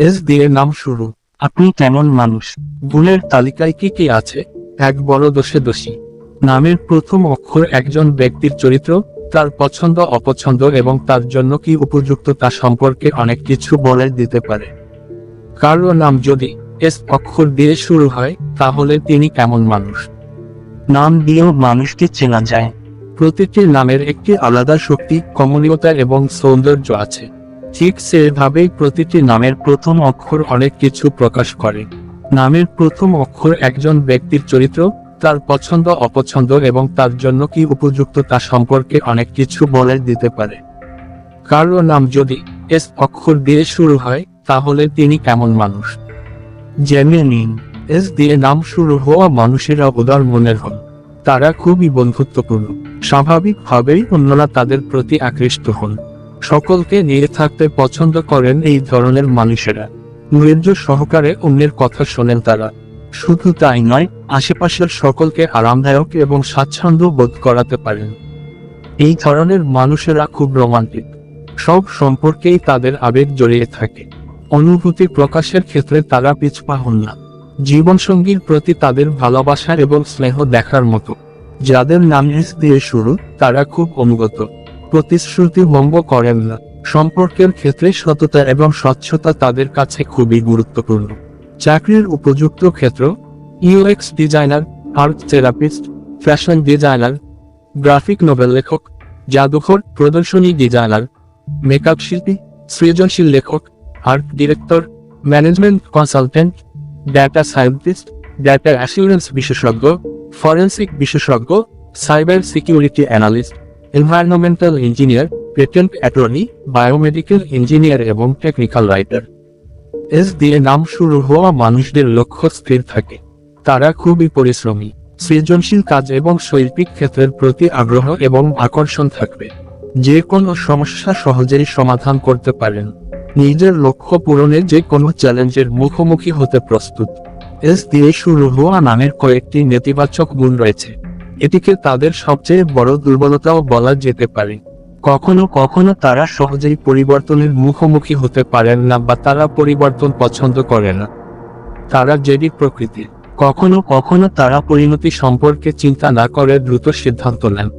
S দিয়ে নাম শুরু। আপনি কেমন মানুষ? গুণের তালিকায় কি কি আছে? এক, বড় দোষে দোষী। নামের প্রথম অক্ষর একজন ব্যক্তির চরিত্র, তার পছন্দ অপছন্দ এবং তার জন্য কি উপযুক্ত তা সম্পর্কে অনেক কিছু বলে দিতে পারে। কারো নাম যদি এস অক্ষর দিয়ে শুরু হয় তাহলে তিনি কেমন মানুষ? নাম দিয়েও মানুষকে চেনা যায়। প্রতিটি নামের একটি আলাদা শক্তি, কমনীয়তা এবং সৌন্দর্য আছে। ঠিক সেভাবেই প্রতিটি নামের প্রথম অক্ষর অনেক কিছু প্রকাশ করে। নামের প্রথম অক্ষর একজন ব্যক্তির চরিত্র, তার পছন্দ অপছন্দ এবং তার জন্য কি উপযুক্ত তা সম্পর্কে অনেক কিছু বলে দিতে পারে। কারো নাম যদি এস অক্ষর দিয়ে শুরু হয় তাহলে তিনি কেমন মানুষ? জেনে নিন। এস দিয়ে নাম শুরু হওয়া মানুষেরা উদার মনের হন। তারা খুবই বন্ধুত্বপূর্ণ। স্বাভাবিকভাবেই অন্যরা তাদের প্রতি আকৃষ্ট হন। সকলকে নিয়ে থাকতে পছন্দ করেন এই ধরনের মানুষেরা। ধৈর্য সহকারে অন্যের কথা শোনেন তারা। শুধু তাই নয়, আশেপাশের সকলকে আরামদায়ক এবং স্বাচ্ছন্দ্য বোধ করাতে পারেন। এই ধরনের মানুষেরা খুব রোমান্টিক। সব সম্পর্কেই তাদের আবেগ জড়িয়ে থাকে। অনুভূতি প্রকাশের ক্ষেত্রে তারা পিছপা হন না। জীবনসঙ্গীর প্রতি তাদের ভালোবাসা এবং স্নেহ দেখার মতো। যাদের নাম এস দিয়ে শুরু তারা খুব অনুগত, প্রতিশ্রুতি ভঙ্গ করেন না। সম্পর্কের ক্ষেত্রে সততা এবং স্বচ্ছতা তাদের কাছে খুবই গুরুত্বপূর্ণ। চাকরির উপযুক্ত ক্ষেত্র: UX designer, art therapist, fashion designer, graphic novel লেখক, জাদুঘর প্রদর্শনী ডিজাইনার, মেকআপ শিল্পী, সৃজনশীল লেখক, art director, management consultant, data scientist, data assurance বিশেষজ্ঞ, ফরেন্সিক বিশেষজ্ঞ, cyber security analyst, environmental engineer, patent attorney, biomedical engineer এবং টেকনিক্যাল রাইটার। এস দিয়ে নাম শুরু হওয়া মানুষদের লক্ষ্য স্থির থাকে। তারা খুবই পরিশ্রমী, সৃজনশীল কাজ এবং শৈল্পিক ক্ষেত্রের প্রতি আগ্রহ এবং আকর্ষণ থাকবে। যে কোনো সমস্যা সহজেই সমাধান করতে পারেন। নিজের লক্ষ্য পূরণে যে কোনো চ্যালেঞ্জের মুখোমুখি হতে প্রস্তুত। এস দিয়ে শুরু হওয়া নামের কয়েকটি নেতিবাচক গুণ রয়েছে। এটিকে তাদের সবচেয়ে বড় দুর্বলতাও বলা যেতে পারে। কখনো কখনো তারা সহজেই পরিবর্তনের মুখোমুখি হতে পারেন না বা তারা পরিবর্তন পছন্দ করে না। তারা জেদি প্রকৃতির। কখনো কখনো তারা পরিণতি সম্পর্কে চিন্তা না করে দ্রুত সিদ্ধান্ত নেন।